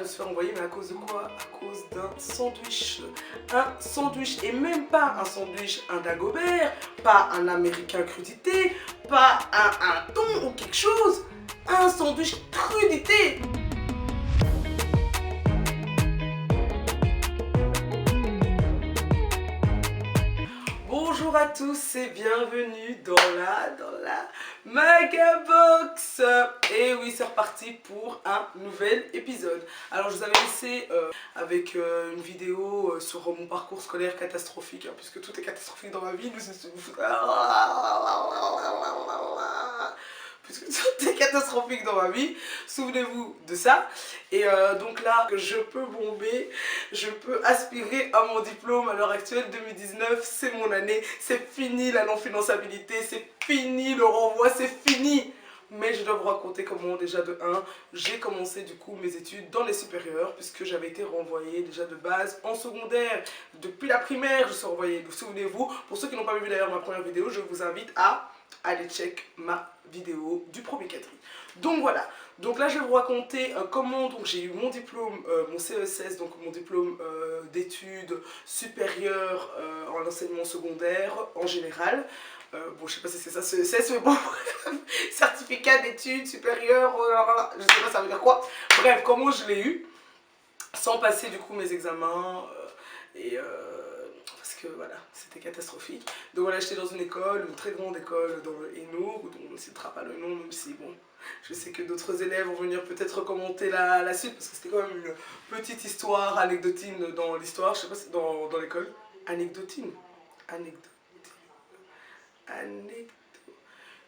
me suis fait renvoyer, mais à cause de quoi? À cause d'un sandwich. Un sandwich, et même pas un sandwich, un Dagobert, pas un américain crudité, pas un thon ou quelque chose. Un sandwich crudité. Bonjour à tous et bienvenue dans la Magabox. Et oui, c'est reparti pour un nouvel épisode. Alors je vous avais laissé avec une vidéo sur mon parcours scolaire catastrophique, hein, puisque tout est catastrophique dans ma vie. Puisque tout est catastrophique dans ma vie, souvenez-vous de ça. Et donc là, je peux bomber, je peux aspirer à mon diplôme à l'heure actuelle. 2019, c'est mon année, c'est fini la non-finançabilité, c'est fini le renvoi, c'est fini. Mais je dois vous raconter comment déjà de 1, j'ai commencé du coup mes études dans les supérieures, puisque j'avais été renvoyée déjà de base en secondaire. Depuis la primaire, je suis renvoyée. Donc souvenez-vous, pour ceux qui n'ont pas vu d'ailleurs ma première vidéo, je vous invite à aller check ma vidéo du premier quadri. Donc voilà, donc là je vais vous raconter comment j'ai eu mon diplôme, mon CESS, donc mon diplôme d'études supérieures en enseignement secondaire en général. Bon, je sais pas si c'est ça, CESS, mais bon, certificat d'études supérieures, je sais pas ça veut dire quoi. Bref, comment je l'ai eu, sans passer du coup mes examens parce que voilà, c'était catastrophique. Donc voilà, j'étais dans une école, une très grande école dans le Hainaut, dont on ne citera pas le nom, même si bon, je sais que d'autres élèves vont venir peut-être commenter la suite, parce que c'était quand même une petite histoire anecdotine dans l'histoire, je sais pas si dans l'école. Anecdotine.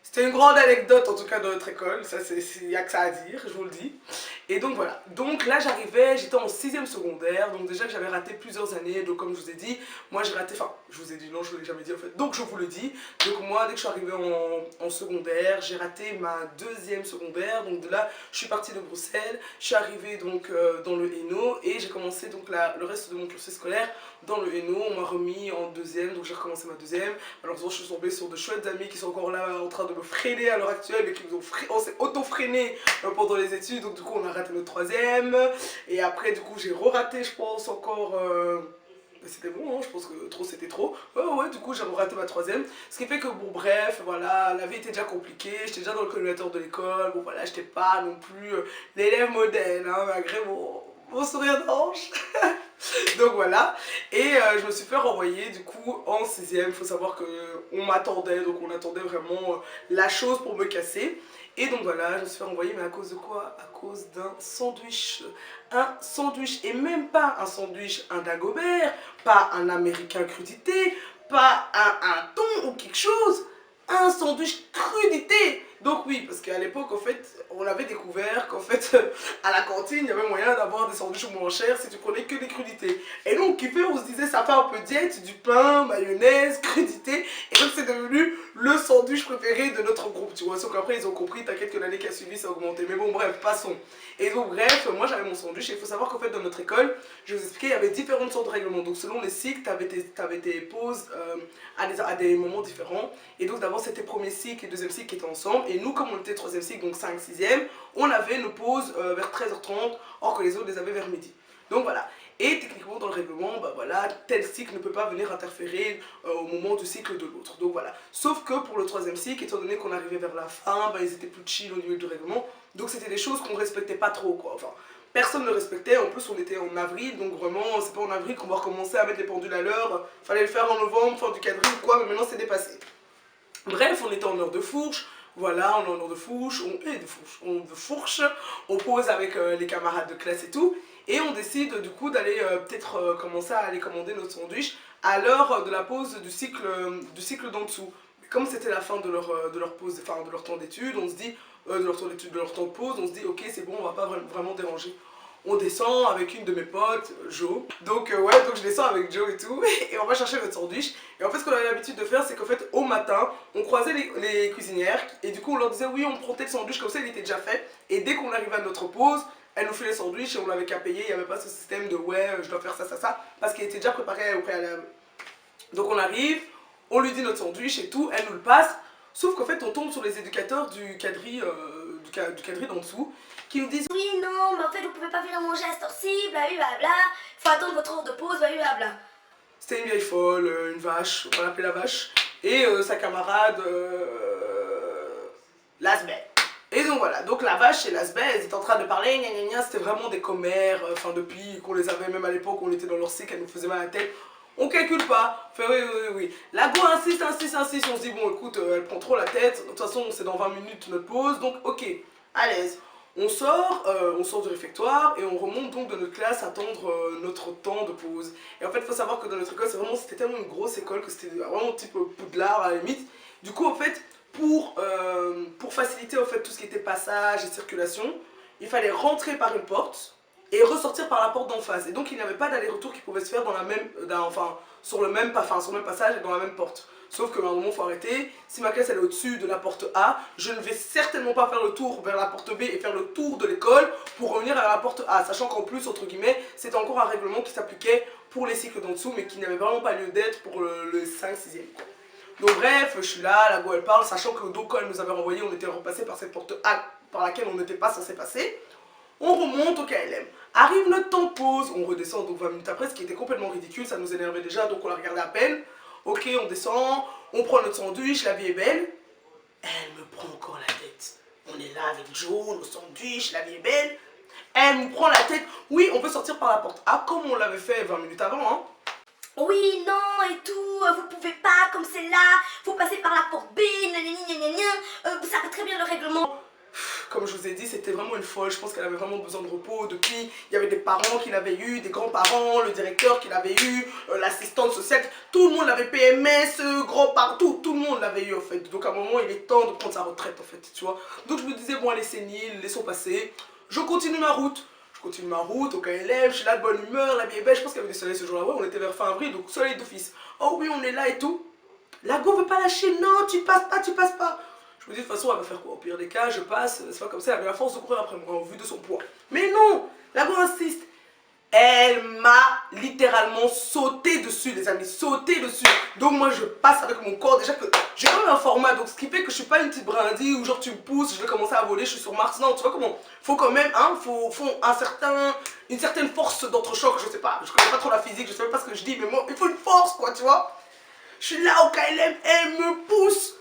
C'était une grande anecdote en tout cas dans notre école, ça il n'y a que ça à dire, je vous le dis. Et donc voilà, donc là j'arrivais, j'étais en 6e secondaire, donc déjà que j'avais raté plusieurs années, donc comme je vous ai dit, moi j'ai raté, enfin je vous ai dit non, je ne vous l'ai jamais dit en fait, donc je vous le dis. Donc moi dès que je suis arrivée en secondaire, j'ai raté ma 2e secondaire, donc de là je suis partie de Bruxelles, je suis arrivée donc dans le Hainaut et j'ai commencé donc le reste de mon cursus scolaire dans le Hainaut. On m'a remis en 2e, donc j'ai recommencé ma 2e. Malheureusement je suis tombée sur de chouettes amis qui sont encore là en train de me freiner à l'heure actuelle et qui nous ont on s'est auto-freiné pendant les études, donc du coup on a raté notre 3e et après du coup j'ai re-raté je pense encore c'était bon, hein, je pense que trop c'était trop. Ouais, du coup j'ai raté ma 3e. Ce qui fait que bon bref, voilà, la vie était déjà compliquée, j'étais déjà dans le collimateur de l'école, bon voilà, j'étais pas non plus l'élève modèle, hein, malgré mon sourire d'ange. Donc voilà, et je me suis fait renvoyer du coup en 6e. Il faut savoir qu'on m'attendait, donc on attendait vraiment la chose pour me casser. Et donc voilà, je me suis fait renvoyer, mais à cause de quoi? À cause d'un sandwich. Un sandwich, et même pas un sandwich, un Dagobert, pas un américain crudité, pas un thon ou quelque chose. Un sandwich crudité. Donc oui, parce qu'à l'époque, en fait, on avait découvert qu'en fait, à la cantine, il y avait moyen d'avoir des sandwichs moins chers si tu prenais que des crudités. Et nous, on kiffait, on se disait, ça fait un peu diète, du pain, mayonnaise, crudité. Et donc, c'est devenu le sandwich préféré de notre groupe, tu vois. Sauf qu'après, ils ont compris, t'inquiète que l'année qui a suivi, ça a augmenté. Mais bon, bref, passons. Et donc, bref, moi, j'avais mon sandwich. Et il faut savoir qu'en fait, dans notre école, je vous expliquais, il y avait différentes sortes de règlements. Donc, selon les cycles, t'avais tes pauses à des moments différents. Et donc, d'abord, c'était premier cycle et deuxième cycle qui étaient ensemble. Et nous, comme on était 3e cycle, donc 5, 6e, on avait nos pauses vers 13h30, or que les autres les avaient vers midi. Donc voilà. Et techniquement, dans le règlement, bah voilà, tel cycle ne peut pas venir interférer au moment du cycle de l'autre. Donc voilà. Sauf que pour le 3e cycle, étant donné qu'on arrivait vers la fin, bah, ils étaient plus chill au niveau du règlement. Donc c'était des choses qu'on ne respectait pas trop, quoi. Enfin, personne ne respectait. En plus, on était en avril, donc vraiment, c'est pas en avril qu'on va recommencer à mettre les pendules à l'heure. Fallait le faire en novembre, fin du quadrille ou quoi, mais maintenant c'est dépassé. Bref, on était en heure de fourche. Voilà, on est en heure de fourche, on pose avec les camarades de classe et tout, et on décide du coup d'aller peut-être commencer à aller commander notre sandwich à l'heure de la pause du cycle d'en dessous. Mais comme c'était la fin de leur pause, enfin de leur temps d'études, on se dit, de leur temps d'études, de leur temps de pause, on se dit ok c'est bon, on va pas vraiment déranger. On descend avec une de mes potes, Jo. Donc ouais, donc je descends avec Jo et tout, et on va chercher notre sandwich. Et en fait, ce qu'on avait l'habitude de faire, c'est qu'en fait, au matin, on croisait les cuisinières, et du coup, on leur disait oui, on prend tel sandwich, comme ça, il était déjà fait. Et dès qu'on arrivait à notre pause, elle nous fait les sandwichs, et on l'avait qu'à payer, il n'y avait pas ce système de ouais, je dois faire ça, ça, ça, parce qu'il était déjà préparé au préalable. Donc on arrive, on lui dit notre sandwich et tout, elle nous le passe, sauf qu'en fait, on tombe sur les éducateurs du quadri d'en dessous. qui nous disent oui, non, mais en fait, vous pouvez pas venir manger à cette heure-ci, blablabla, faut attendre votre heure de pause, blablabla. C'était une vieille folle, une vache, on l'appelait la vache, et sa camarade, Lasbeth. Et donc voilà, donc la vache et Lasbeth, elles étaient en train de parler, gna gna gna, c'était vraiment des commères, enfin depuis qu'on les avait, même à l'époque, on était dans leur cycle, elles nous faisaient mal à la tête. On calcule pas, fait oui, oui, oui. La go insiste, insiste, insiste, on se dit bon écoute, elle prend trop la tête, de toute façon c'est dans 20 minutes notre pause, donc ok, à l'aise. On sort du réfectoire et on remonte donc de notre classe attendre notre temps de pause. Et en fait, il faut savoir que dans notre école, c'était tellement une grosse école que c'était vraiment type Poudlard à la limite. Du coup, en fait, pour faciliter en fait, tout ce qui était passage et circulation, il fallait rentrer par une porte et ressortir par la porte d'en face. Et donc, il n'y avait pas d'aller-retour qui pouvait se faire sur le même passage et dans la même porte. Sauf qu'à un moment, il faut arrêter. Si ma classe elle est au-dessus de la porte A, je ne vais certainement pas faire le tour vers la porte B et faire le tour de l'école pour revenir à la porte A. Sachant qu'en plus, entre guillemets, c'était encore un règlement qui s'appliquait pour les cycles d'en dessous, mais qui n'avait vraiment pas lieu d'être pour le 5-6e. Donc bref, je suis là, la go elle parle, sachant que donc quand elle nous avait renvoyé, on était repassé par cette porte A par laquelle on n'était pas censé passer. On remonte au KLM. Arrive notre temps de pause, on redescend donc 20 minutes après, ce qui était complètement ridicule, ça nous énervait déjà, donc on la regardait à peine. Ok, on descend, on prend notre sandwich, la vie est belle. Elle me prend encore la tête. On est là avec Joe, nos sandwichs, la vie est belle. Elle me prend la tête. Oui, on peut sortir par la porte A comme on l'avait fait 20 minutes avant. Hein. Oui, non, et tout, vous pouvez pas, comme c'est là, faut passer par la porte B, vous savez très bien le règlement. Comme je vous ai dit, c'était vraiment une folle. Je pense qu'elle avait vraiment besoin de repos. Depuis, il y avait des parents qui l'avaient eu, des grands-parents, le directeur qui l'avait eu, l'assistante sociale. Tout le monde l'avait PMS, grands-parents, tout le monde l'avait eu en fait. Donc à un moment, il est temps de prendre sa retraite en fait, tu vois. Donc je me disais, bon, elle est sénile, laissons passer. Je continue ma route. Au KLM, je suis là de bonne humeur, la vie est belle. Je pense qu'il y avait du soleil ce jour-là. Ouais, on était vers fin avril, donc soleil d'office. Oh oui, on est là et tout. La go veut pas lâcher. Non, tu passes pas, tu passes pas. Je me dis de toute façon, elle va faire quoi? Au pire des cas, je passe, c'est pas comme ça, elle avait la force de courir après moi, au vu de son poids. Mais non, la go insiste. Elle m'a littéralement sauté dessus, les amis, sauté dessus. Donc moi, je passe avec mon corps, déjà que j'ai quand même un format, donc ce qui fait que je suis pas une petite brindille où genre tu me pousses, je vais commencer à voler, je suis sur Mars. Non, tu vois comment? Faut quand même, hein, faut une certaine force d'entrechoc, je sais pas, je connais pas trop la physique, je sais même pas ce que je dis, mais moi, il faut une force, quoi, tu vois. Je suis là au KLM, elle me pousse.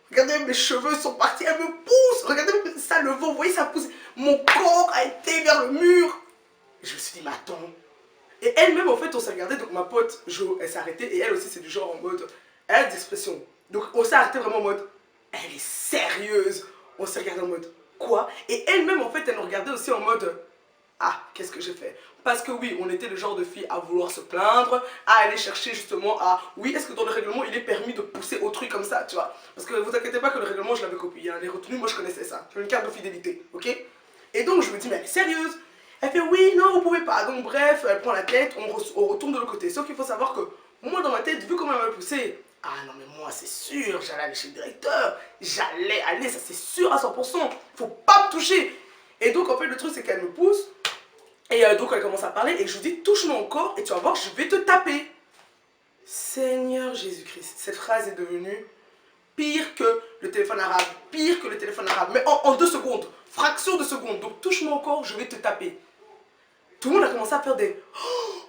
Regardez, mes cheveux sont partis, elle me pousse. Regardez ça, le vent, vous voyez, ça pousse. Mon corps a été vers le mur. Et je me suis dit, mais attends. Et elle-même, en fait, on s'est regardé. Donc ma pote, Jo, elle s'est arrêtée. Et elle aussi, c'est du genre en mode, elle a des expressions. Donc on s'est arrêté vraiment en mode, elle est sérieuse. On s'est regardé en mode, quoi? Et elle-même, en fait, elle nous regardait aussi en mode, ah, qu'est-ce que j'ai fait? Parce que oui, on était le genre de fille à vouloir se plaindre, à aller chercher justement à... Oui, est-ce que dans le règlement, il est permis de pousser autrui comme ça, tu vois? Parce que vous inquiétez pas que le règlement, je l'avais copié, hein, les retenues, moi je connaissais ça. J'avais une carte de fidélité, ok? Et donc je me dis, mais elle est sérieuse? Elle fait, oui, non, vous pouvez pas. Donc bref, elle prend la tête, on retourne de l'autre côté. Sauf qu'il faut savoir que moi, dans ma tête, vu comment elle m'a poussé, ah non, mais moi, c'est sûr, j'allais aller chez le directeur. J'allais aller, ça c'est sûr à 100%. Faut pas me toucher. Et donc, en fait, le truc, c'est qu'elle me pousse. Et donc elle commence à parler et je lui dis touche-moi encore et tu vas voir je vais te taper. Seigneur Jésus-Christ, cette phrase est devenue pire que le téléphone arabe, pire que le téléphone arabe, mais en 2 secondes, fraction de seconde, donc touche-moi encore, je vais te taper. Tout le monde a commencé à faire des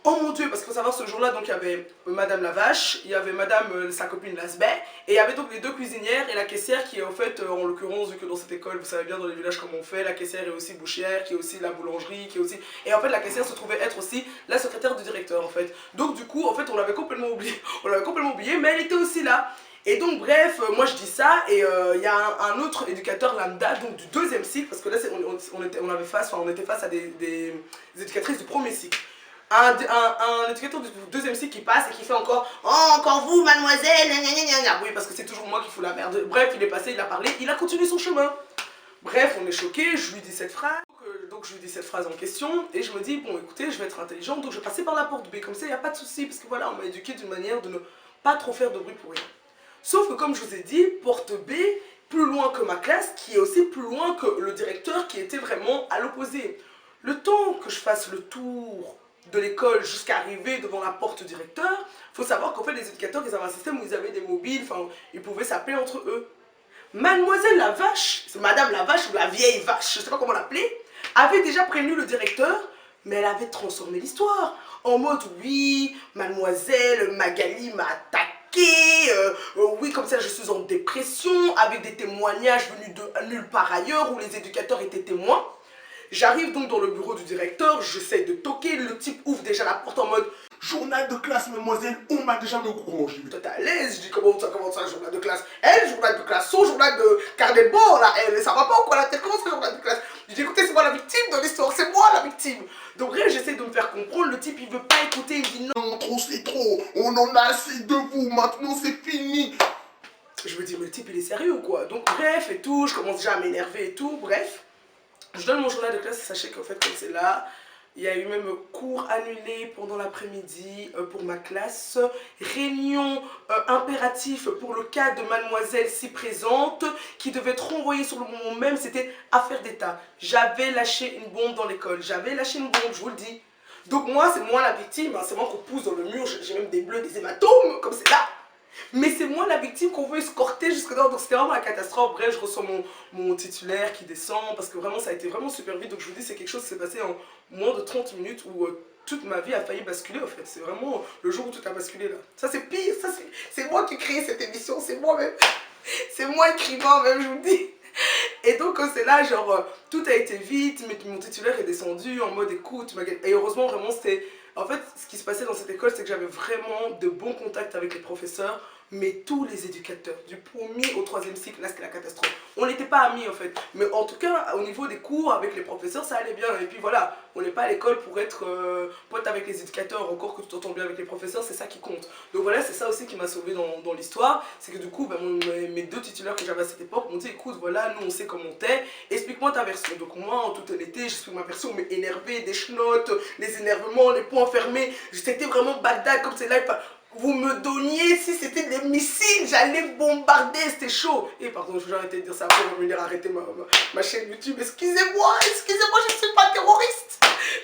oh mon dieu, parce qu'il faut savoir ce jour-là, donc il y avait Madame la Vache, il y avait Madame sa copine Lasbeth, et il y avait donc les 2 cuisinières et la caissière qui est en fait, en l'occurrence, vu que dans cette école, vous savez bien dans les villages comment on fait, la caissière est aussi bouchère, qui est aussi la boulangerie, qui est aussi... Et en fait la caissière se trouvait être aussi la secrétaire du directeur en fait. Donc du coup, en fait on l'avait complètement oublié, mais elle était aussi là. Et donc bref, moi je dis ça et il y a un autre éducateur lambda, donc du 2e cycle, parce que là on était face à des éducatrices du 1er cycle. Un éducateur du 2e cycle qui passe et qui fait encore oh, encore vous mademoiselle, gna gna gna gna. Oui parce que c'est toujours moi qui fous la merde. Bref, il est passé, il a parlé, il a continué son chemin. Bref, on est choqués, je lui dis cette phrase. Donc je lui dis cette phrase en question et je me dis bon écoutez, je vais être intelligente, donc je vais passer par la porte B, comme ça il n'y a pas de souci, parce que voilà, on m'a éduqué d'une manière de ne pas trop faire de bruit pour rien. Sauf que comme je vous ai dit, porte B, plus loin que ma classe, qui est aussi plus loin que le directeur qui était vraiment à l'opposé. Le temps que je fasse le tour de l'école jusqu'à arriver devant la porte du directeur, il faut savoir qu'en fait les éducateurs, ils avaient un système où ils avaient des mobiles, enfin ils pouvaient s'appeler entre eux. Mademoiselle la vache, c'est Madame la vache ou la vieille vache, je sais pas comment l'appeler, avait déjà prévenu le directeur, mais elle avait transformé l'histoire. En mode, oui, mademoiselle Magali m'a attaqué, oui, comme ça je suis en dépression, avec des témoignages venus de nulle part ailleurs, où les éducateurs étaient témoins. J'arrive donc dans le bureau du directeur, j'essaie de toquer, le type ouvre déjà la porte en mode journal de classe, mademoiselle, on m'a déjà mis au courant. Je dis, toi t'es à l'aise, je dis, comment ça, journal de classe? Elle, journal de classe, son journal de carnet de bord, là, elle, ça va pas ou quoi la tête? Comment ça, journal de classe? Je dis, écoutez, c'est moi la victime dans l'histoire, c'est moi la victime. Donc, bref, j'essaie de me faire comprendre, le type, il veut pas écouter, il me dit, non, trop, c'est trop, on en a assez de vous, maintenant c'est fini. Je me dis, mais le type, il est sérieux ou quoi? Donc, bref, et tout, je commence déjà à m'énerver et tout, bref. Je donne mon journal de classe, sachez qu'en fait, comme c'est là, il y a eu même cours annulés pendant l'après-midi pour ma classe, réunion impératif pour le cas de mademoiselle si présente, qui devait être renvoyée sur le moment même, c'était affaire d'État. J'avais lâché une bombe dans l'école, j'avais lâché une bombe, je vous le dis. Donc moi, c'est moi la victime, hein, c'est moi qu'on pousse dans le mur, j'ai même des bleus, des hématomes, comme c'est là. Mais c'est moi la victime qu'on veut escorter jusque là. Donc c'était vraiment la catastrophe. Bref, je reçois mon titulaire qui descend parce que vraiment ça a été vraiment super vite. Donc je vous dis, c'est quelque chose qui s'est passé en moins de 30 minutes où toute ma vie a failli basculer en fait. C'est vraiment le jour où tout a basculé là. Ça c'est pire, ça c'est moi qui ai créé cette émission, c'est moi même. C'est moi écrivant même, je vous le dis. Et donc c'est là, genre, tout a été vite, mais mon titulaire est descendu en mode écoute, et heureusement vraiment c'était... En fait, ce qui se passait dans cette école, c'est que j'avais vraiment de bons contacts avec les professeurs, mais tous les éducateurs, du premier au troisième cycle, là c'était la catastrophe. On n'était pas amis en fait, mais en tout cas au niveau des cours avec les professeurs ça allait bien. Et puis voilà, on n'est pas à l'école pour être pote avec les éducateurs, encore que tu t'entends bien avec les professeurs, c'est ça qui compte. Donc voilà, c'est ça aussi qui m'a sauvé dans l'histoire, c'est que du coup mes deux titulaires que j'avais à cette époque m'ont dit écoute voilà, nous on sait comment t'es, explique-moi ta version. Donc moi en toute honnêteté, j'explique ma version, mais énervé, des chenottes, les énervements, les poings fermés, c'était vraiment Bagdad comme c'est là. Vous me donniez, si c'était des missiles, j'allais bombarder, c'était chaud. Et pardon, je vais arrêter de dire ça après, on va me dire arrêter ma chaîne YouTube. Excusez-moi, excusez-moi, je ne suis pas terroriste.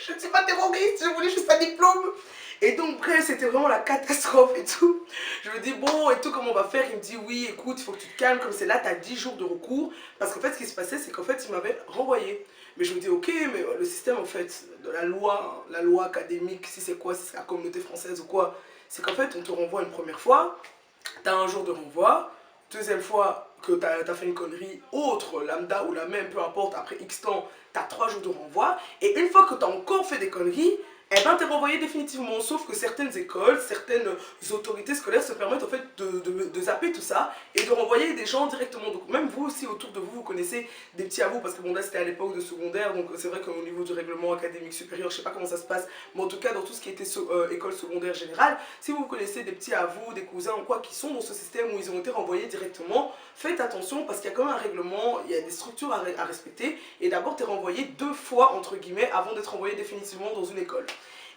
Je ne suis pas terroriste, je voulais juste un diplôme. Et donc, bref, c'était vraiment la catastrophe et tout. Je me dis, bon, et tout, comment on va faire? Il me dit, oui, écoute, il faut que tu te calmes, comme c'est là, tu as 10 jours de recours. Parce qu'en fait, ce qui se passait, c'est qu'en fait, il m'avait renvoyé. Mais je me dis, ok, mais le système, en fait, de la loi académique, si c'est quoi, si c'est la communauté française ou quoi, c'est qu'en fait, on te renvoie une première fois, tu as un jour de renvoi, deuxième fois que tu as fait une connerie autre, lambda ou la même, peu importe, après X temps, tu as 3 jours de renvoi, et une fois que tu as encore fait des conneries, eh ben t'es renvoyé définitivement, sauf que certaines écoles, certaines autorités scolaires se permettent en fait de zapper tout ça et de renvoyer des gens directement. Donc même vous aussi autour de vous, vous connaissez des petits à vous, parce que bon là c'était à l'époque de secondaire, donc c'est vrai qu'au niveau du règlement académique supérieur, je sais pas comment ça se passe, mais en tout cas dans tout ce qui était école secondaire générale, si vous connaissez des petits à vous, des cousins ou quoi qui sont dans ce système où ils ont été renvoyés directement, faites attention parce qu'il y a quand même un règlement, il y a des structures à respecter, et d'abord t'es renvoyé 2 fois entre guillemets avant d'être renvoyé définitivement dans une école.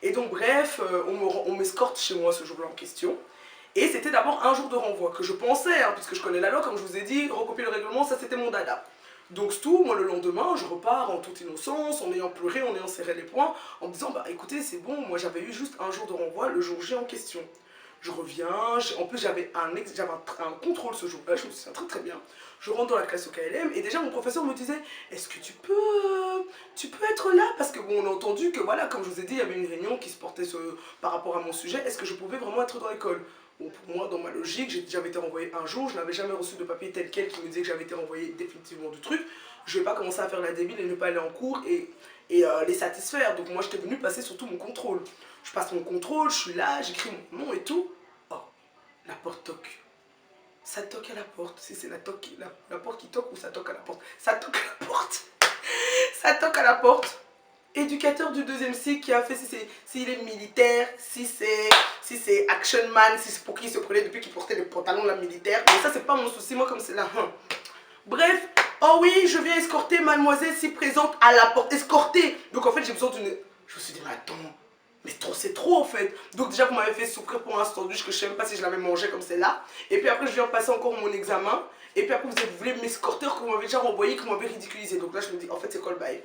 Et donc bref, on m'escorte chez moi ce jour-là en question. Et c'était d'abord un jour de renvoi que je pensais, hein, puisque je connais la loi, comme je vous ai dit, recopier le règlement, ça c'était mon dada. Donc c'est tout, moi le lendemain, je repars en toute innocence, en ayant pleuré, en ayant serré les poings, en me disant, bah écoutez, c'est bon, moi j'avais eu juste un jour de renvoi, le jour J en question. Je reviens, en plus j'avais un contrôle ce jour-là, je me souviens très très bien. Je rentre dans la classe au KLM et déjà mon professeur me disait est-ce que tu peux être là? Parce que bon, on a entendu que voilà, comme je vous ai dit, il y avait une réunion qui se portait par rapport à mon sujet, est-ce que je pouvais vraiment être dans l'école? Bon, pour moi, dans ma logique, j'avais été renvoyé un jour, je n'avais jamais reçu de papier tel quel qui me disait que j'avais été renvoyé définitivement du truc. Je ne vais pas commencer à faire la débile et ne pas aller en cours et les satisfaire. Donc moi, j'étais venue passer surtout mon contrôle. Je passe mon contrôle, je suis là, j'écris mon nom et tout. Oh, la porte toque. Ça toque à la porte. Si c'est la porte qui toque ou ça toque à la porte. Ça toque à la porte. Ça toque à la porte. Éducateur du 2e cycle qui a fait s'il est militaire, si c'est action man, si c'est pour qui il se prenait depuis qu'il portait des pantalons là militaires. Mais ça c'est pas mon souci, moi comme c'est là. Bref, oh oui, je viens escorter mademoiselle si présente à la porte. Escorter. Donc en fait j'ai besoin d'une... Je me suis dit mais attends, mais c'est trop en fait. Donc déjà vous m'avez fait souffrir pour un sandwich que je sais même pas si je l'avais mangé comme c'est là. Et puis après je viens passer encore mon examen. Et puis après vous voulez m'escorter que vous m'avez déjà renvoyé, que vous m'avez ridiculisé. Donc là je me dis en fait c'est quoi le bail?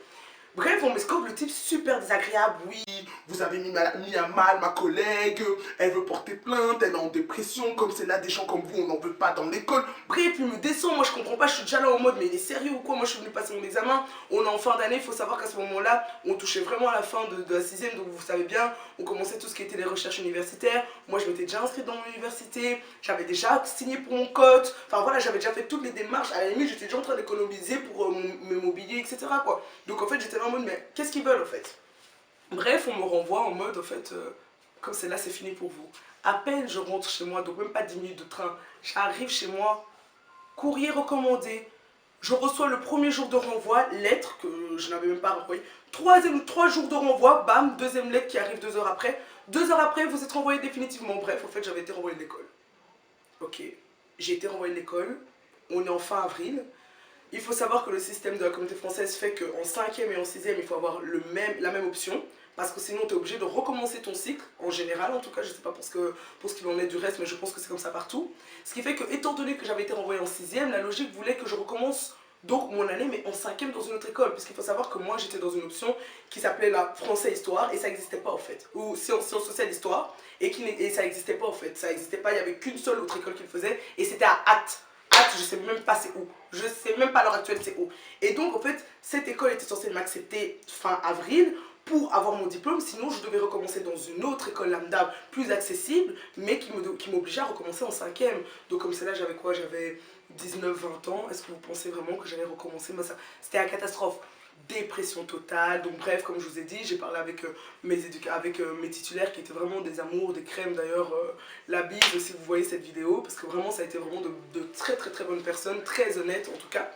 Bref, on m'escorte, le type super désagréable, oui, vous avez mis à mal ma collègue, elle veut porter plainte, elle est en dépression, comme c'est là des gens comme vous, on n'en veut pas dans l'école. Bref, il me descend, moi je comprends pas, je suis déjà là en mode mais il est sérieux ou quoi? Moi je suis venue passer mon examen, on est en fin d'année, il faut savoir qu'à ce moment-là, on touchait vraiment à la fin de la sixième, donc vous savez bien, on commençait tout ce qui était les recherches universitaires. Moi je m'étais déjà inscrite dans l'université, j'avais déjà signé pour mon cote, enfin voilà, j'avais déjà fait toutes les démarches, à la limite j'étais déjà en train d'économiser pour mes mobiliers, etc. quoi. Donc en fait j'étais là en mode mais qu'est-ce qu'ils veulent en fait? Bref, on me renvoie en mode en fait, comme c'est là c'est fini pour vous. À peine je rentre chez moi, donc même pas 10 minutes de train, j'arrive chez moi, courrier recommandé. Je reçois le premier jour de renvoi, lettre que je n'avais même pas renvoyée. 3 jours de renvoi, bam, deuxième lettre qui arrive 2 heures après. 2 heures après, vous êtes renvoyé définitivement. Bref, en fait, j'avais été renvoyé de l'école. Ok, j'ai été renvoyé de l'école. On est en fin avril. Il faut savoir que le système de la communauté française fait qu'en 5e et en 6e, il faut avoir la même option. Parce que sinon, tu es obligé de recommencer ton cycle, en général en tout cas, je ne sais pas pour ce qu'il en est du reste, mais je pense que c'est comme ça partout. Ce qui fait que, étant donné que j'avais été renvoyée en 6e, la logique voulait que je recommence donc mon année, mais en 5e dans une autre école. Puisqu'il faut savoir que moi, j'étais dans une option qui s'appelait la français-histoire, et ça n'existait pas en fait. Ou sciences sociales-histoire, et ça n'existait pas en fait. Ça n'existait pas, il n'y avait qu'une seule autre école qui le faisait, et c'était à Ath. Je sais même pas c'est où. Je sais même pas à l'heure actuelle c'est où. Et donc en fait, cette école était censée m'accepter fin avril pour avoir mon diplôme, sinon je devais recommencer dans une autre école lambda plus accessible, mais qui m'obligeait à recommencer en 5e. Donc comme c'est là, j'avais quoi? J'avais 19-20 ans. Est-ce que vous pensez vraiment que j'allais recommencer? C'était la catastrophe. Dépression totale. Donc bref, comme je vous ai dit, j'ai parlé avec, mes titulaires qui étaient vraiment des amours, des crèmes d'ailleurs. La bise si vous voyez cette vidéo, parce que vraiment ça a été vraiment de très très très bonnes personnes, très honnêtes en tout cas.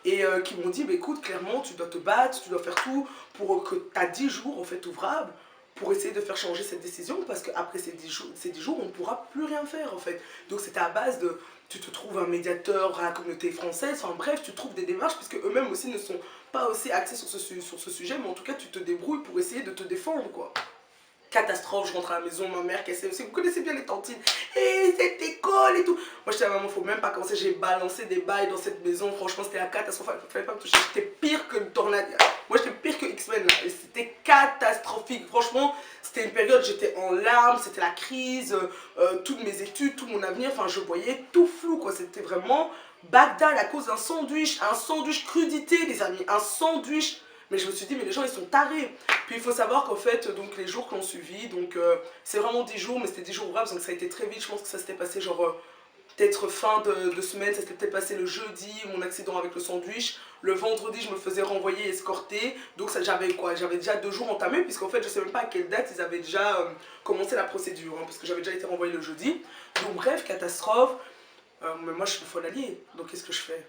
Et qui m'ont dit, bah, écoute, clairement, tu dois te battre, tu dois faire tout pour que tu as 10 jours en fait ouvrables pour essayer de faire changer cette décision, parce qu'après ces 10 jours, on ne pourra plus rien faire en fait. Donc c'était à base de, tu te trouves un médiateur à la communauté française, enfin bref, tu trouves des démarches, puisque eux-mêmes aussi ne sont pas aussi axés sur ce sujet, mais en tout cas tu te débrouilles pour essayer de te défendre quoi. Catastrophe, je rentre à la maison, ma mère qui essaie aussi, vous connaissez bien les tantines, et cette école et tout. Moi j'étais à maman, faut même pas commencer, j'ai balancé des bails dans cette maison, franchement c'était la catastrophe, il fallait pas me toucher, j'étais pire que le tornade, moi j'étais pire que X-Men là, et c'était catastrophique, franchement c'était une période, j'étais en larmes, c'était la crise, toutes mes études, tout mon avenir, enfin je voyais tout flou quoi, c'était vraiment Bagdad à cause d'un sandwich, un sandwich crudité les amis, un sandwich. Mais je me suis dit, mais les gens ils sont tarés. Puis il faut savoir qu'en fait, donc les jours qui ont suivi, donc c'est vraiment 10 jours, mais c'était 10 jours ouvrables, donc ça a été très vite. Je pense que ça s'était passé genre peut-être fin de semaine, ça s'était peut-être passé le jeudi, mon accident avec le sandwich. Le vendredi, je me faisais renvoyer, escorter. Donc j'avais quoi? J'avais déjà 2 jours entamés, puisqu'en fait, je sais même pas à quelle date ils avaient déjà commencé la procédure, hein, parce que j'avais déjà été renvoyée le jeudi. Donc bref, catastrophe. Mais moi, je suis folle alliée. Donc qu'est-ce que je fais?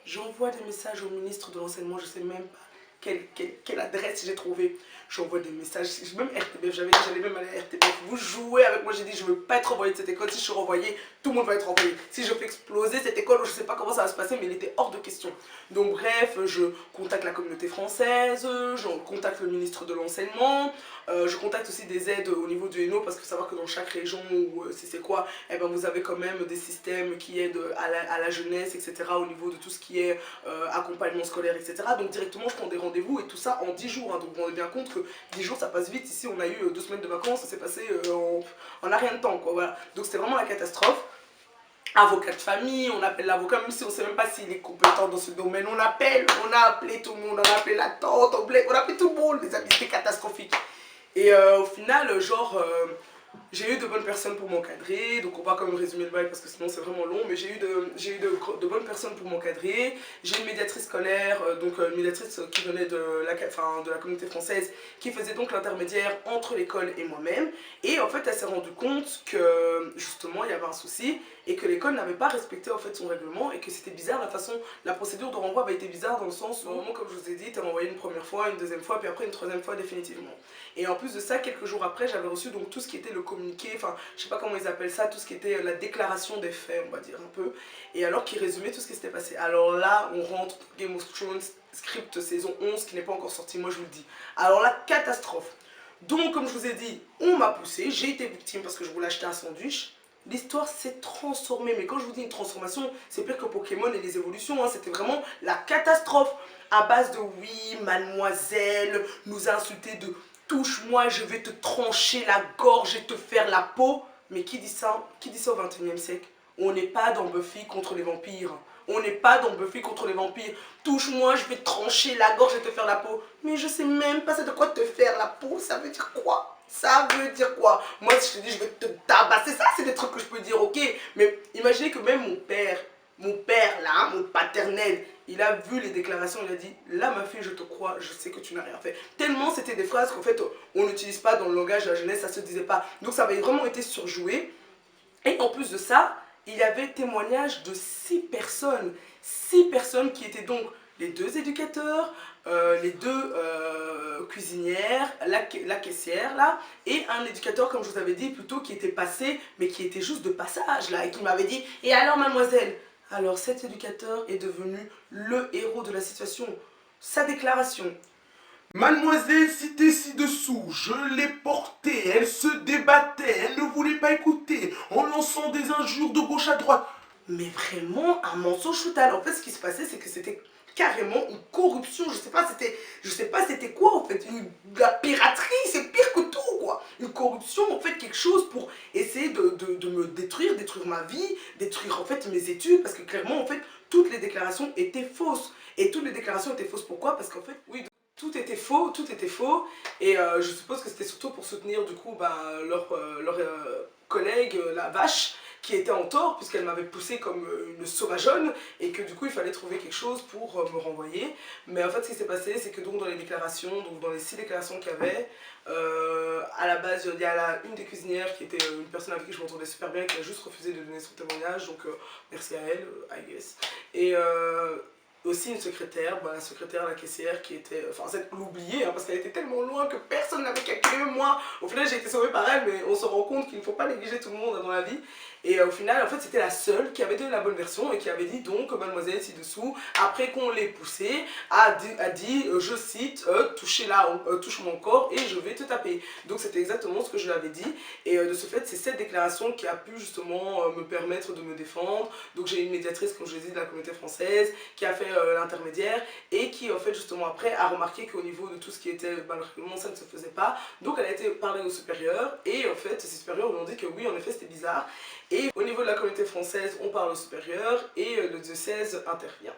J'envoie des messages au ministre de l'enseignement, je sais même pas quelle adresse j'ai trouvé. J'envoie des messages, même RTBF, j'allais même aller à RTBF. Vous jouez avec moi, j'ai dit je veux pas être renvoyée de cette école. Si je suis renvoyée, tout le monde va être renvoyé. Si je fais exploser cette école, je sais pas comment ça va se passer, mais il était hors de question. Donc bref, je contacte la communauté française, je contacte le ministre de l'enseignement, je contacte aussi des aides au niveau du Hainaut, parce que savoir que dans chaque région, ou c'est quoi, eh ben vous avez quand même des systèmes qui aident à la jeunesse, etc. au niveau de tout ce qui est accompagnement scolaire, etc. Donc directement je prends des rendez-vous et tout ça en 10 jours. Hein. Donc vous vous rendez bien compte que 10 jours ça passe vite. Ici on a eu 2 semaines de vacances, ça s'est passé en un rien de temps quoi. Voilà. Donc c'était vraiment la catastrophe. Avocat de famille, on appelle l'avocat, même si on ne sait même pas s'il est compétent dans ce domaine. On a appelé tout le monde, on a appelé la tante, on a appelé tout le monde, les amis, c'était catastrophique. Et au final, genre, j'ai eu de bonnes personnes pour m'encadrer, donc on va quand même résumer le bail parce que sinon c'est vraiment long, mais j'ai eu de bonnes personnes pour m'encadrer. J'ai une médiatrice scolaire, donc une médiatrice qui venait de la communauté française, qui faisait donc l'intermédiaire entre l'école et moi-même. Et en fait, elle s'est rendue compte que justement il y avait un souci et que l'école n'avait pas respecté en fait son règlement et que c'était bizarre la procédure de renvoi était bizarre dans le sens où, vraiment, comme je vous ai dit, tu es renvoyé une première fois, une deuxième fois, puis après une troisième fois définitivement. Et en plus de ça, quelques jours après, j'avais reçu donc tout ce qui était le communiqué, enfin je sais pas comment ils appellent ça, tout ce qui était la déclaration des faits, on va dire un peu, et alors qui résumait tout ce qui s'était passé. Alors là, on rentre Game of Thrones, script saison 11 qui n'est pas encore sorti, moi je vous le dis. Alors là, catastrophe. Donc comme je vous ai dit, on m'a poussé, j'ai été victime parce que je voulais acheter un sandwich. L'histoire s'est transformée, mais quand je vous dis une transformation, c'est pire que Pokémon et les évolutions, hein. C'était vraiment la catastrophe. À base de oui, mademoiselle, nous a insulté de touche-moi, je vais te trancher la gorge et te faire la peau. Mais qui dit ça? Qui dit ça au XXIe siècle? On n'est pas dans Buffy contre les vampires. On n'est pas dans Buffy contre les vampires. Touche-moi, je vais te trancher la gorge et te faire la peau. Mais je sais même pas c'est de quoi te faire la peau, ça veut dire quoi? Ça veut dire quoi? Moi, si je te dis je vais te tabasser, ça c'est des trucs que je peux dire, ok. Mais imaginez que même mon père là, mon paternel, il a vu les déclarations, il a dit là ma fille je te crois, je sais que tu n'as rien fait. Tellement c'était des phrases qu'en fait on n'utilise pas dans le langage de la jeunesse, ça se disait pas. Donc ça avait vraiment été surjoué. Et en plus de ça, il y avait témoignage de 6 personnes. 6 personnes qui étaient donc les 2 éducateurs, les 2 cuisinières, la caissière là, et un éducateur, comme je vous avais dit, plutôt qui était passé, mais qui était juste de passage là, et qui m'avait dit « Et alors mademoiselle ?» Alors cet éducateur est devenu le héros de la situation. Sa déclaration. Mademoiselle citée ci-dessous, je l'ai portée, elle se débattait, elle ne voulait pas écouter, en lançant des injures de gauche à droite. Mais vraiment un mensonge total. En fait, ce qui se passait, c'est que c'était carrément une corruption. Je sais pas c'était quoi en fait. La piraterie, c'est pire que tout quoi. Une corruption, en fait, quelque chose pour essayer de me détruire ma vie, détruire en fait mes études, parce que clairement en fait, toutes les déclarations étaient fausses. Et toutes les déclarations étaient fausses pourquoi? Parce qu'en fait, oui, tout était faux, et je suppose que c'était surtout pour soutenir du coup leur collègue, la vache, qui était en tort puisqu'elle m'avait poussé comme une sauvageonne et que du coup il fallait trouver quelque chose pour me renvoyer. Mais en fait ce qui s'est passé c'est que donc dans les déclarations, donc dans les 6 déclarations qu'il y avait, à la base il y a une des cuisinières qui était une personne avec qui je m'entendais super bien qui a juste refusé de donner son témoignage, donc merci à elle, I guess. Et aussi une secrétaire, la secrétaire, la caissière qui était, enfin c'est l'oublier hein, parce qu'elle était tellement loin que personne n'avait calculé. Moi au final j'ai été sauvée par elle, mais on se rend compte qu'il ne faut pas négliger tout le monde dans la vie. Et au final, en fait, c'était la seule qui avait donné la bonne version et qui avait dit donc, mademoiselle ci-dessous, après qu'on l'ait poussée, a dit je cite, touche mon corps et je vais te taper. Donc c'était exactement ce que je lui avais dit. Et de ce fait, c'est cette déclaration qui a pu justement me permettre de me défendre. Donc j'ai une médiatrice, comme je l'ai dit, de la communauté française, qui a fait l'intermédiaire et qui, en fait, justement après, a remarqué qu'au niveau de tout ce qui était, malheureusement, ça ne se faisait pas. Donc elle a été parler aux supérieurs et en fait, ces supérieurs lui ont dit que oui, en effet, c'était bizarre. Et au niveau de la communauté française, on parle au supérieur et le diocèse intervient.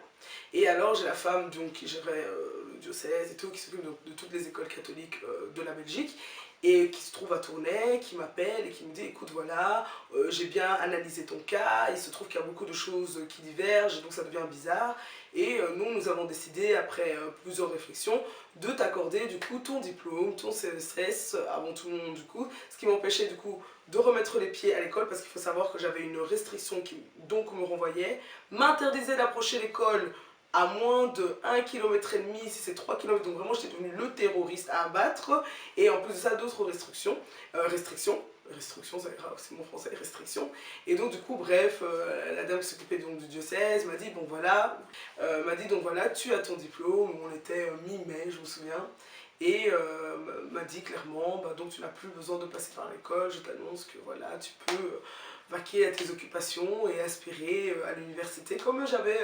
Et alors j'ai la femme donc, qui gérait le diocèse et tout, qui s'occupe de toutes les écoles catholiques de la Belgique et qui se trouve à Tournai, qui m'appelle et qui me dit écoute voilà, j'ai bien analysé ton cas, il se trouve qu'il y a beaucoup de choses qui divergent donc ça devient bizarre et nous avons décidé après plusieurs réflexions de t'accorder du coup ton diplôme, ton CSS avant tout le monde du coup, ce qui m'empêchait du coup de remettre les pieds à l'école parce qu'il faut savoir que j'avais une restriction qui donc me renvoyait, m'interdisait d'approcher l'école à moins de 1,5 km si c'est 3 km, donc vraiment j'étais devenu le terroriste à abattre, et en plus de ça d'autres restrictions, restrictions ça ira aussi mon français, restrictions, et donc du coup bref, la dame qui s'occupait donc du diocèse m'a dit bon voilà, tu as ton diplôme, on était mi-mai je me souviens, et m'a dit clairement donc tu n'as plus besoin de passer par l'école, je t'annonce que voilà tu peux vaquer à tes occupations et aspirer à l'université comme j'avais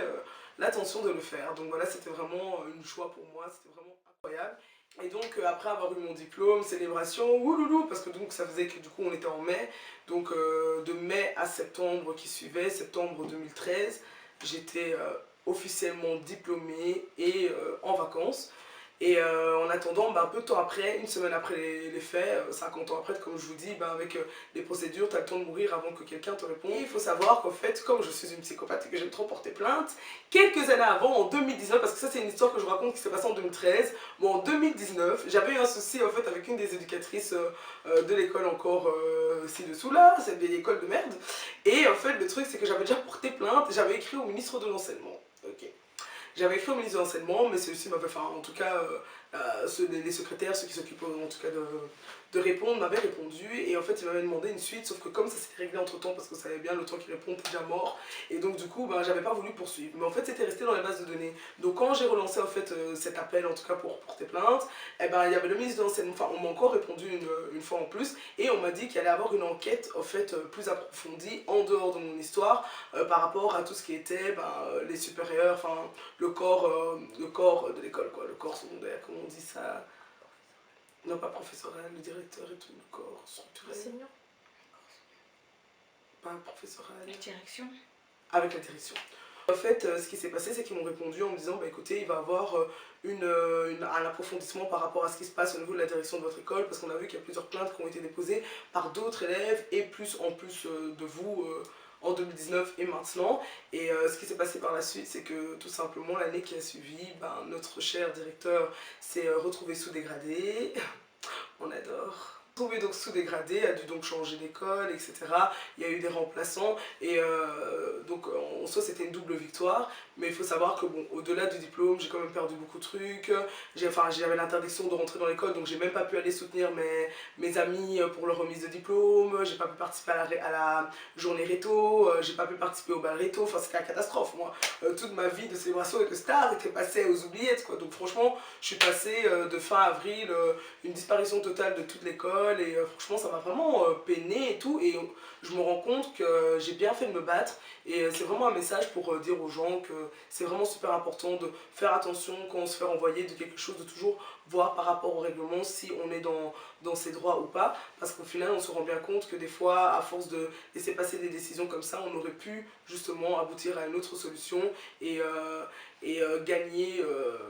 l'intention de le faire. Donc voilà, c'était vraiment une joie pour moi, c'était vraiment incroyable. Et donc après avoir eu mon diplôme, célébration, ouloulou, parce que donc ça faisait que du coup on était en mai, donc de mai à septembre qui suivait, septembre 2013, j'étais officiellement diplômée et en vacances. Et en attendant, un peu de temps après, une semaine après les faits, 50 ans après, comme je vous dis, avec les procédures, tu as le temps de mourir avant que quelqu'un te réponde. Et il faut savoir qu'en fait, comme je suis une psychopathe et que j'aime trop porter plainte, quelques années avant, en 2019, parce que ça c'est une histoire que je raconte qui s'est passée en 2013, en 2019, j'avais eu un souci en fait avec une des éducatrices de l'école encore ci-dessous là, cette vieille école de merde. Et en fait, le truc c'est que j'avais déjà porté plainte, j'avais écrit au ministre de l'enseignement. Ok. J'avais écrit au ministre de l'enseignement, mais celui-ci m'avait, enfin en tout cas, les secrétaires, ceux qui s'occupent en tout cas de répondre, m'avaient répondu et en fait ils m'avaient demandé une suite, sauf que comme ça s'était réglé entre temps parce que ça savait bien le temps qu'ils répondent était déjà mort et donc du coup j'avais pas voulu poursuivre, mais en fait c'était resté dans les bases de données. Donc quand j'ai relancé en fait cet appel en tout cas pour porter plainte, il y avait le ministre de l'enseignement, enfin on m'a encore répondu une fois en plus et on m'a dit qu'il allait avoir une enquête en fait plus approfondie en dehors de mon histoire par rapport à tout ce qui était les supérieurs, enfin le corps de l'école quoi, le corps secondaire, comment on dit ça, Non, pas professoral, le directeur et tout, le corps structurel. Enseignant. Pas professoral. La direction. Avec la direction. En fait, ce qui s'est passé, c'est qu'ils m'ont répondu en me disant bah écoutez, il va y avoir un approfondissement par rapport à ce qui se passe au niveau de la direction de votre école, parce qu'on a vu qu'il y a plusieurs plaintes qui ont été déposées par d'autres élèves et plus en plus de vous en 2019 et maintenant. Et ce qui s'est passé par la suite, c'est que tout simplement l'année qui a suivi, notre cher directeur s'est retrouvé sous dégradé. On adore. Trouvé donc sous-dégradé, a dû donc changer d'école, etc. Il y a eu des remplaçants et donc en soi c'était une double victoire. Mais il faut savoir que bon, au-delà du diplôme, j'ai quand même perdu beaucoup de trucs. J'avais l'interdiction de rentrer dans l'école, donc j'ai même pas pu aller soutenir mes amis pour leur remise de diplôme. J'ai pas pu participer à la journée réto, j'ai pas pu participer au bal réto. Enfin c'était la catastrophe moi. Toute ma vie de célébration et de star était passée aux oubliettes quoi. Donc franchement, je suis passée de fin avril, une disparition totale de toute l'école. Et franchement ça m'a vraiment peiné et tout, et je me rends compte que j'ai bien fait de me battre, et c'est vraiment un message pour dire aux gens que c'est vraiment super important de faire attention quand on se fait renvoyer de quelque chose, de toujours voir par rapport au règlement si on est dans ses droits ou pas, parce qu'au final on se rend bien compte que des fois à force de laisser passer des décisions comme ça, on aurait pu justement aboutir à une autre solution et gagner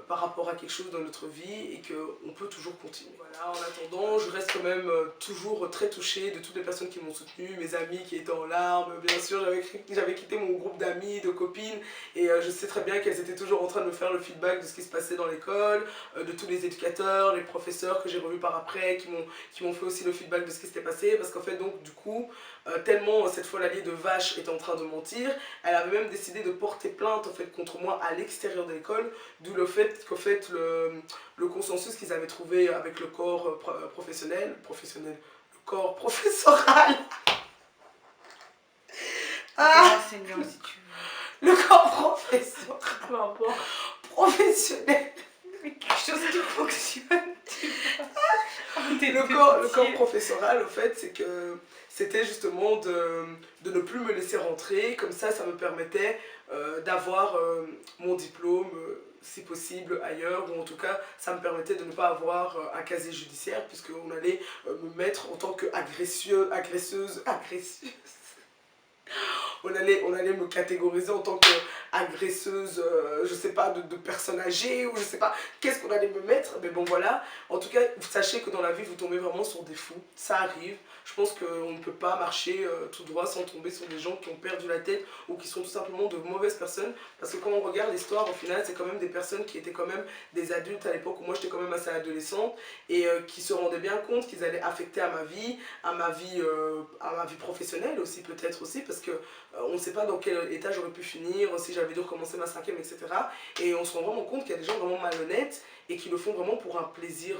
par rapport à quelque chose dans notre vie, et qu'on peut toujours continuer. Voilà, en attendant, je reste quand même toujours très touchée de toutes les personnes qui m'ont soutenue, mes amis qui étaient en larmes, bien sûr j'avais quitté mon groupe d'amis, de copines, et je sais très bien qu'elles étaient toujours en train de me faire le feedback de ce qui se passait dans l'école, de tous les éducateurs, les professeurs que j'ai revus par après, qui m'ont fait aussi le feedback de ce qui s'était passé, parce qu'en fait donc du coup, tellement cette fois l'alliée de vache était en train de mentir, elle avait même décidé de porter plainte en fait contre moi à l'extérieur de l'école, d'où le fait qu'en fait le consensus qu'ils avaient trouvé avec le corps professionnel, le corps professoral, Enseignant si tu veux. le corps professoral, Peu importe. professionnel, Mais quelque chose qui fonctionne, tu vois. le corps professoral, au fait, c'est que c'était justement de ne plus me laisser rentrer, comme ça me permettait d'avoir mon diplôme, si possible, ailleurs, ou en tout cas, ça me permettait de ne pas avoir un casier judiciaire, puisqu'on allait me mettre en tant qu'agresseuse, on allait me catégoriser en tant qu'agresseuse, je sais pas, de personnes âgées, ou je sais pas, qu'est-ce qu'on allait me mettre, mais bon voilà. En tout cas, sachez que dans la vie, vous tombez vraiment sur des fous, ça arrive. Je pense qu'on ne peut pas marcher tout droit sans tomber sur des gens qui ont perdu la tête, ou qui sont tout simplement de mauvaises personnes, parce que quand on regarde l'histoire, au final, c'est quand même des personnes qui étaient quand même des adultes à l'époque où moi j'étais quand même assez adolescente, et qui se rendaient bien compte qu'ils allaient affecter à ma vie professionnelle aussi, peut-être aussi, parce que on ne sait pas dans quel état j'aurais pu finir, si j'avais dû recommencer ma 5e, etc. Et on se rend vraiment compte qu'il y a des gens vraiment malhonnêtes et qui le font vraiment pour un plaisir,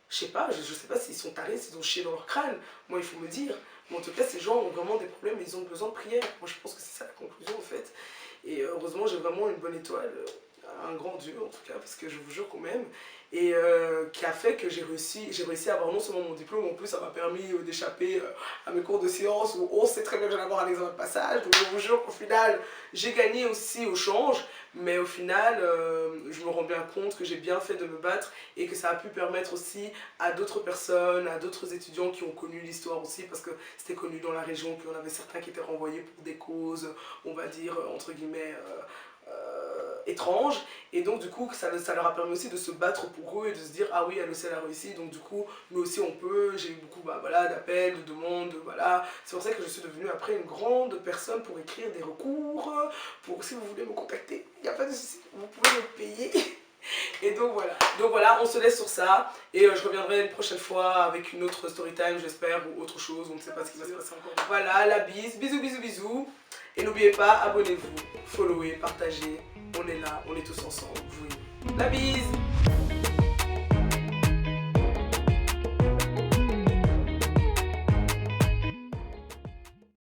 je sais pas, je sais pas s'ils sont tarés, s'ils ont chié dans leur crâne, moi il faut me dire. Mais en tout cas, ces gens ont vraiment des problèmes et ils ont besoin de prière. Moi je pense que c'est ça la conclusion en fait. Et heureusement, j'ai vraiment une bonne étoile, un grand Dieu en tout cas, parce que je vous jure qu'on m'aime, et qui a fait que j'ai réussi à avoir non seulement mon diplôme, en plus ça m'a permis d'échapper à mes cours de sciences où on sait très bien que j'allais avoir un examen de passage. Donc je vous jure qu'au final j'ai gagné aussi au change, mais au final je me rends bien compte que j'ai bien fait de me battre, et que ça a pu permettre aussi à d'autres personnes, à d'autres étudiants qui ont connu l'histoire aussi, parce que c'était connu dans la région, puis on avait certains qui étaient renvoyés pour des causes, on va dire entre guillemets étranges, et donc du coup ça leur a permis aussi de se battre pour eux et de se dire ah oui, elle aussi elle a réussi, donc du coup nous aussi on peut. J'ai eu beaucoup voilà, d'appels, de demandes, voilà. C'est pour ça que je suis devenue après une grande personne pour écrire des recours, pour si vous voulez me contacter, il n'y a pas de souci, vous pouvez me payer. Et donc voilà, on se laisse sur ça, et je reviendrai une prochaine fois avec une autre story time, j'espère, ou autre chose, on ne sait pas ce qui va se passer encore. Voilà, la bise, bisous bisous bisous, et n'oubliez pas, abonnez-vous, followez, partagez, on est là, on est tous ensemble, oui. La bise.